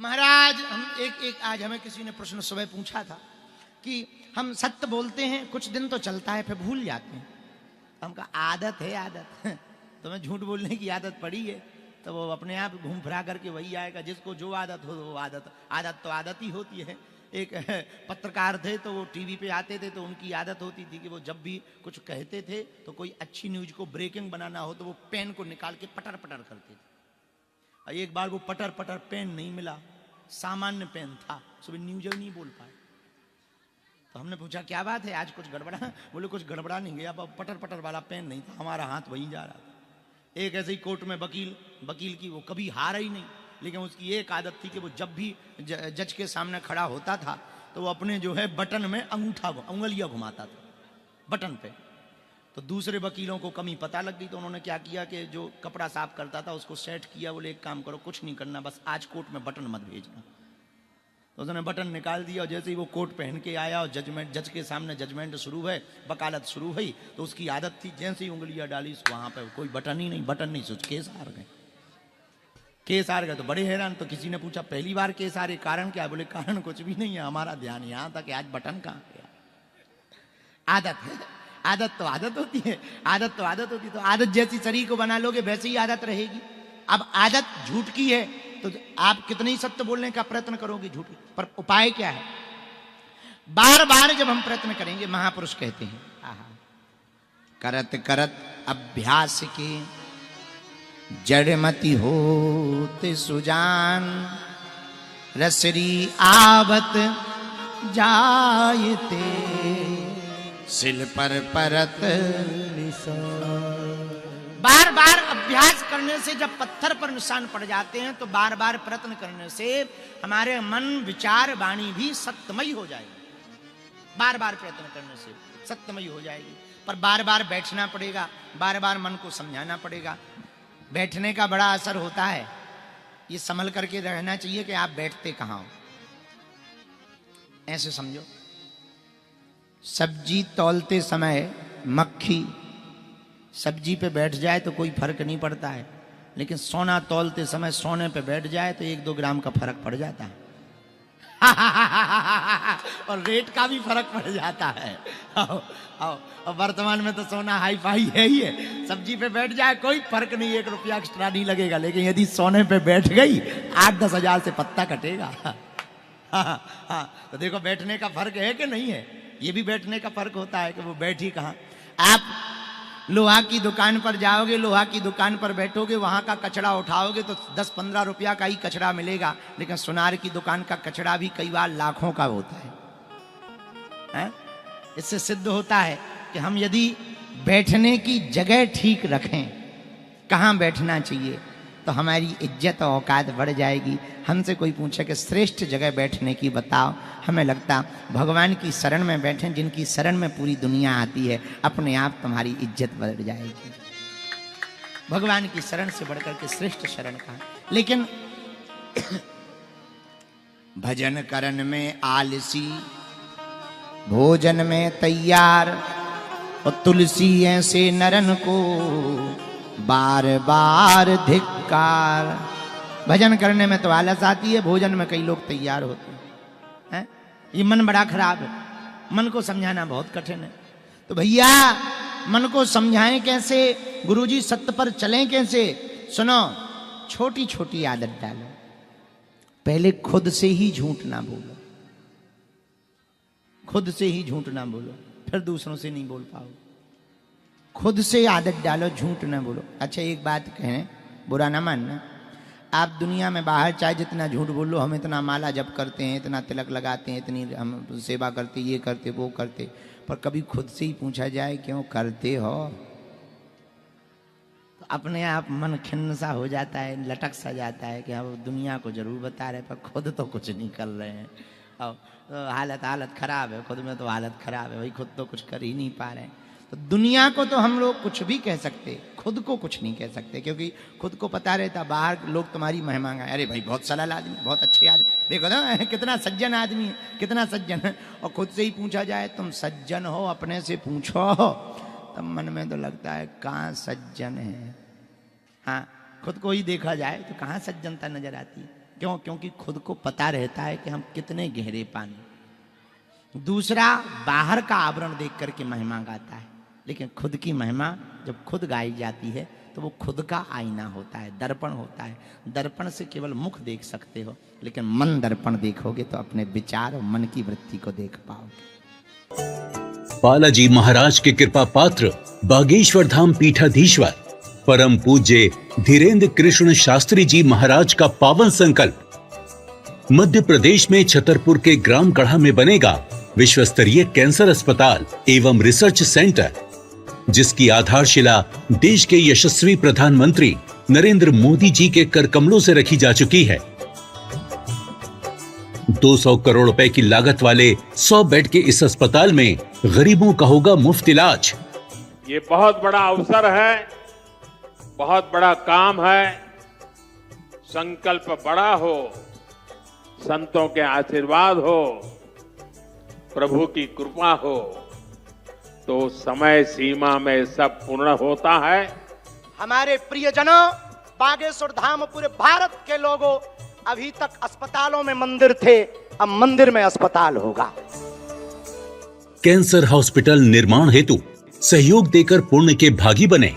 महाराज हम एक आज हमें किसी ने प्रश्न सुबह पूछा था कि हम सत्य बोलते हैं, कुछ दिन तो चलता है, फिर भूल जाते हैं। हम कहा आदत है, आदत तुम्हें झूठ बोलने की आदत पड़ी है, तो वो अपने आप घूम फिरा करके वही आएगा। जिसको जो आदत हो वो आदत तो आदत ही होती है। एक पत्रकार थे, तो वो टीवी पे आते थे, तो उनकी आदत होती थी कि वो जब भी कुछ कहते थे तो कोई अच्छी न्यूज को ब्रेकिंग बनाना हो तो वो पेन को निकाल के पटर पटर करते थे। एक बार वो पटर पटर पेन नहीं मिला, सामान्य पेन था, सुबह न्यूज ही नहीं बोल पाए। तो हमने पूछा क्या बात है, आज कुछ गड़बड़ा? बोले कुछ गड़बड़ा नहीं गया, पटर पटर वाला पेन नहीं था, हमारा हाथ वहीं जा रहा था। एक ऐसे ही कोर्ट में वकील की वो कभी हारा ही नहीं, लेकिन उसकी एक आदत थी कि वो जब भी जज के सामने खड़ा होता था तो वो अपने जो है बटन में उंगलियां घुमाता था बटन पे। तो दूसरे वकीलों को कमी पता लग गई, तो उन्होंने क्या किया कि जो कपड़ा साफ करता था उसको सेट किया। बोले एक काम करो, कुछ नहीं करना, बस आज कोर्ट में बटन मत भेजना। तो उसने बटन निकाल दिया और जैसे ही वो कोट पहन के आया और जज के सामने जजमेंट शुरू है, वकालत शुरू हुई, तो उसकी आदत थी जैसे ही उंगलियां डाली वहां पे कोई बटन ही नहीं, बटन नहीं, सोच केस हार गए। तो बड़े हैरान। तो किसी ने पूछा पहली बार केस हारे, कारण क्या? बोले कारण कुछ भी नहीं है, हमारा ध्यान यहां था कि आज बटन कहां गया। आदत है, आदत तो आदत होती है, आदत तो आदत होती है। तो आदत जैसी शरीर को बना लोगे वैसे ही आदत रहेगी। अब आदत झूठ की है तो आप कितने ही सत्य बोलने का प्रयत्न करोगे झूठ, पर उपाय क्या है? बार बार जब हम प्रयत्न करेंगे, महापुरुष कहते हैं करत करत अभ्यास के जड़मति होते सुजान, रसरी आवत जायते सिल पर परत निशान। बार बार अभ्यास करने से जब पत्थर पर निशान पड़ जाते हैं तो बार बार प्रयत्न करने से हमारे मन, विचार, वाणी भी सत्यमयी हो जाएगी। बार बार प्रयत्न करने से सत्यमयी हो जाएगी। पर बार बार बैठना पड़ेगा, बार बार मन को समझाना पड़ेगा। बैठने का बड़ा असर होता है, ये संभल करके रहना चाहिए कि आप बैठते कहां हो। ऐसे समझो, सब्जी तौलते समय मक्खी सब्जी पे बैठ जाए तो कोई फर्क नहीं पड़ता है, लेकिन सोना तौलते समय सोने पे बैठ जाए तो 1-2 ग्राम का फर्क पड़ जाता है और रेट का भी फर्क पड़ जाता है। और वर्तमान में तो सोना हाई फाई है ही है, सब्जी पे बैठ जाए कोई फर्क नहीं, 1 रुपया एक्स्ट्रा नहीं लगेगा। लेकिन यदि सोने पे बैठ गई 8-10 हजार से पत्ता कटेगा। तो देखो बैठने का फर्क है कि नहीं है? ये भी बैठने का फर्क होता है कि वो बैठी कहाँ। आप लोहा की दुकान पर जाओगे, लोहा की दुकान पर बैठोगे, वहां का कचरा उठाओगे तो 10-15 रुपया का ही कचरा मिलेगा, लेकिन सुनार की दुकान का कचरा भी कई बार लाखों का होता है? इससे सिद्ध होता है कि हम यदि बैठने की जगह ठीक रखें, कहां बैठना चाहिए, तो हमारी इज्जत और औकात बढ़ जाएगी। हमसे कोई पूछे कि श्रेष्ठ जगह बैठने की बताओ, हमें लगता भगवान की शरण में बैठें, जिनकी शरण में पूरी दुनिया आती है, अपने आप तुम्हारी इज्जत बढ़ जाएगी। भगवान की शरण से बढ़कर के श्रेष्ठ शरण का। लेकिन भजन करन में आलसी, भोजन में तैयार, और तुलसी ऐसे नरन को बार बार धिक्कार। भजन करने में तो आलस आती है, भोजन में कई लोग तैयार होते हैं। ये मन बड़ा खराब है, मन को समझाना बहुत कठिन है। तो भैया मन को समझाएं कैसे, गुरुजी सत्य पर चलें कैसे? सुनो, छोटी छोटी आदत डालो। पहले खुद से ही झूठ ना बोलो, खुद से ही झूठ ना बोलो, फिर दूसरों से नहीं बोल पाओ। खुद से आदत डालो, झूठ ना बोलो। अच्छा एक बात कहें, बुरा ना मानना, आप दुनिया में बाहर चाहे जितना झूठ बोलो, हम इतना माला जप करते हैं, इतना तिलक लगाते हैं, इतनी हम सेवा करते, ये करते वो करते, पर कभी खुद से ही पूछा जाए क्यों करते हो, तो अपने आप मन खिन्न सा हो जाता है, लटक सा जाता है कि हम दुनिया को जरूर बता रहे पर खुद तो कुछ नहीं कर रहे हैं। और तो हालत खराब है, खुद में तो हालत खराब है भाई, खुद तो कुछ कर ही नहीं पा रहे हैं। तो दुनिया को तो हम लोग कुछ भी कह सकते, खुद को कुछ नहीं कह सकते, क्योंकि खुद को पता रहता बाहर लोग तुम्हारी महिमा गाए, अरे भाई बहुत सरल आदमी, बहुत अच्छे आदमी, देखो ना कितना सज्जन आदमी है, कितना सज्जन है। और खुद से ही पूछा जाए तुम सज्जन हो, अपने से पूछो, तब मन में तो लगता है कहाँ सज्जन है। हाँ, खुद को ही देखा जाए तो कहाँ सज्जनता नजर आती है, क्यों? क्योंकि खुद को पता रहता है कि हम कितने गहरे पानी। दूसरा बाहर का आवरण देख करके महिमा गाता है, लेकिन खुद की महिमा जब खुद गाई जाती है तो वो खुद का आईना होता है, दर्पण होता है। दर्पण से केवल मुख देख सकते हो, लेकिन मन दर्पण देखोगे तो अपने विचार और मन की वृत्ति को देख पाओगे। बालाजी महाराज के कृपा पात्र बागेश्वर धाम पीठाधीश्वर परम पूज्य धीरेन्द्र कृष्ण शास्त्री जी महाराज का पावन संकल्प। मध्य प्रदेश में छतरपुर के ग्राम गढ़ा में बनेगा विश्व स्तरीय कैंसर अस्पताल एवं रिसर्च सेंटर, जिसकी आधारशिला देश के यशस्वी प्रधानमंत्री नरेंद्र मोदी जी के कर कमलों से रखी जा चुकी है। 200 करोड़ रुपए की लागत वाले 100 बेड के इस अस्पताल में गरीबों का होगा मुफ्त इलाज। ये बहुत बड़ा अवसर है, बहुत बड़ा काम है। संकल्प बड़ा हो, संतों के आशीर्वाद हो, प्रभु की कृपा हो, तो समय सीमा में सब पूर्ण होता है। हमारे प्रियजनों, बागेश्वर धाम पूरे भारत के लोगों, अभी तक अस्पतालों में मंदिर थे, अब मंदिर में अस्पताल होगा। कैंसर हॉस्पिटल निर्माण हेतु सहयोग देकर पुण्य के भागी बने।